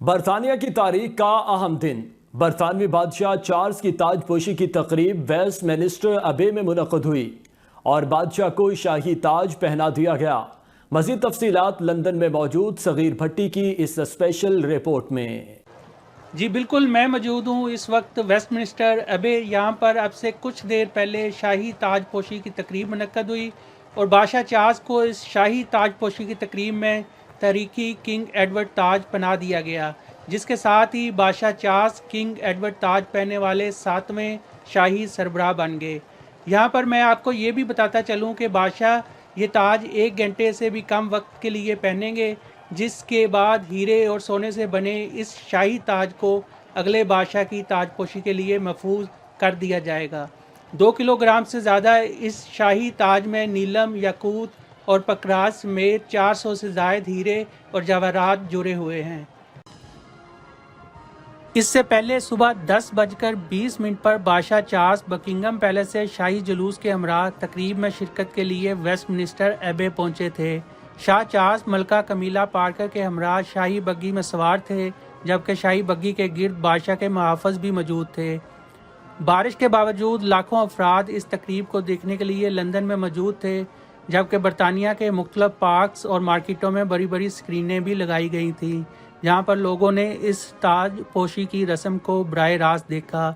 برطانیہ کی تاریخ کا اہم دن برطانوی بادشاہ چارلس کی تاج پوشی کی تقریب ویسٹ منسٹر ابے میں منعقد ہوئی اور بادشاہ کو شاہی تاج پہنا دیا گیا۔ مزید تفصیلات لندن میں موجود صغیر بھٹی کی اس اسپیشل رپورٹ میں۔ جی بالکل، میں موجود ہوں اس وقت ویسٹ منسٹر ابے۔ یہاں پر اب سے کچھ دیر پہلے شاہی تاج پوشی کی تقریب منعقد ہوئی اور بادشاہ چارلس کو اس شاہی تاج پوشی کی تقریب میں تاریخی کنگ ایڈورڈ تاج پہنا دیا گیا، جس کے ساتھ ہی بادشاہ چارلس کنگ ایڈورڈ تاج پہننے والے 7ویں شاہی سربراہ بن گئے۔ یہاں پر میں آپ کو یہ بھی بتاتا چلوں کہ بادشاہ یہ تاج 1 گھنٹے سے بھی کم وقت کے لیے پہنیں گے، جس کے بعد ہیرے اور سونے سے بنے اس شاہی تاج کو اگلے بادشاہ کی تاج پوشی کے لیے محفوظ کر دیا جائے گا۔ 2 کلو گرام سے زیادہ اس شاہی تاج میں نیلم، یاقوت اور پکراس سمیت 400 سے زائد ہیرے اور جواہرات جڑے ہوئے ہیں۔ اس سے پہلے صبح 10:20 پر بادشاہ چارلس بکنگم پیلس سے شاہی جلوس کے ہمراہ تقریب میں شرکت کے لیے ویسٹ منسٹر ایبے پہنچے تھے۔ شاہ چارلس ملکہ کمیلا پارکر کے ہمراہ شاہی بگی میں سوار تھے، جبکہ شاہی بگی کے گرد بادشاہ کے محافظ بھی موجود تھے۔ بارش کے باوجود لاکھوں افراد اس تقریب کو دیکھنے کے لیے لندن میں موجود تھے، جبکہ برطانیہ کے مختلف پارکس اور مارکیٹوں میں بڑی بڑی اسکرینیں بھی لگائی گئی تھیں، جہاں پر لوگوں نے اس تاج پوشی کی رسم کو براہ راست دیکھا۔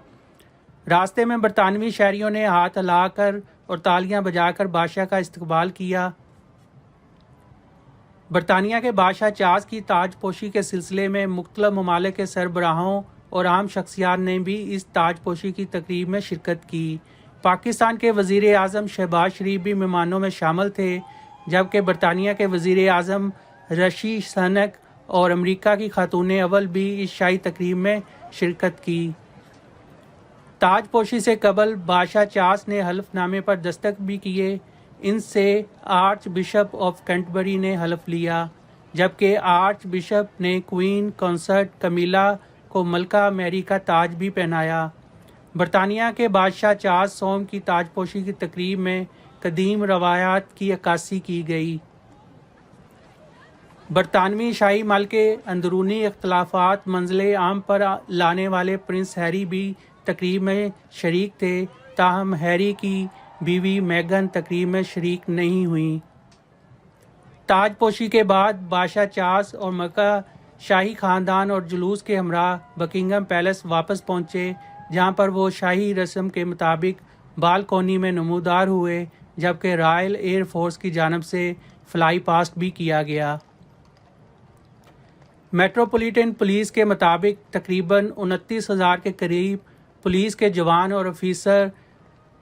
راستے میں برطانوی شہریوں نے ہاتھ ہلا کر اور تالیاں بجا کر بادشاہ کا استقبال کیا۔ برطانیہ کے بادشاہ چارلس کی تاج پوشی کے سلسلے میں مختلف ممالک کے سربراہوں اور عام شخصیات نے بھی اس تاج پوشی کی تقریب میں شرکت کی۔ پاکستان کے وزیر اعظم شہباز شریف بھی مہمانوں میں شامل تھے، جبکہ برطانیہ کے وزیر اعظم رشی سنک اور امریکہ کی خاتون اول بھی اس شاہی تقریب میں شرکت کی۔ تاج پوشی سے قبل بادشاہ چارلس نے حلف نامے پر دستخط بھی کیے۔ ان سے آرچ بشپ آف کینٹربری نے حلف لیا، جبکہ آرچ بشپ نے کوئین کنسرٹ کمیلا کو ملکہ میری کا تاج بھی پہنایا۔ برطانیہ کے بادشاہ چارلس سوم کی تاج پوشی کی تقریب میں قدیم روایات کی عکاسی کی گئی۔ برطانوی شاہی محل کے اندرونی اختلافات منزل عام پر لانے والے پرنس ہیری بھی تقریب میں شریک تھے، تاہم ہیری کی بیوی میگن تقریب میں شریک نہیں ہوئیں۔ تاج پوشی کے بعد بادشاہ چارلس اور ملکہ شاہی خاندان اور جلوس کے ہمراہ بکنگم پیلس واپس پہنچے، جہاں پر وہ شاہی رسم کے مطابق بالکونی میں نمودار ہوئے، جبکہ رائل ایئر فورس کی جانب سے فلائی پاسٹ بھی کیا گیا۔ میٹروپولیٹن پولیس کے مطابق تقریباً 29,000 کے قریب پولیس کے جوان اور افیسر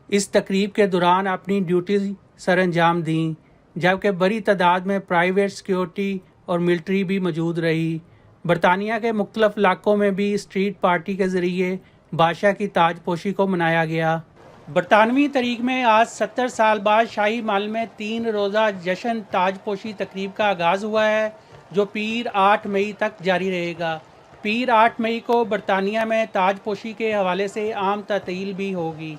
اس تقریب کے دوران اپنی ڈیوٹی سر انجام دیں، جبکہ بڑی تعداد میں پرائیویٹ سیکیورٹی اور ملٹری بھی موجود رہی۔ برطانیہ کے مختلف علاقوں میں بھی اسٹریٹ پارٹی کے ذریعے بادشاہ کی تاج پوشی کو منایا گیا۔ برطانوی تاریخ میں آج 70 سال بعد شاہی محل میں 3 روزہ جشن تاج پوشی تقریب کا آغاز ہوا ہے، جو پیر 8 مئی تک جاری رہے گا۔ پیر 8 مئی کو برطانیہ میں تاج پوشی کے حوالے سے عام تعطیل بھی ہوگی۔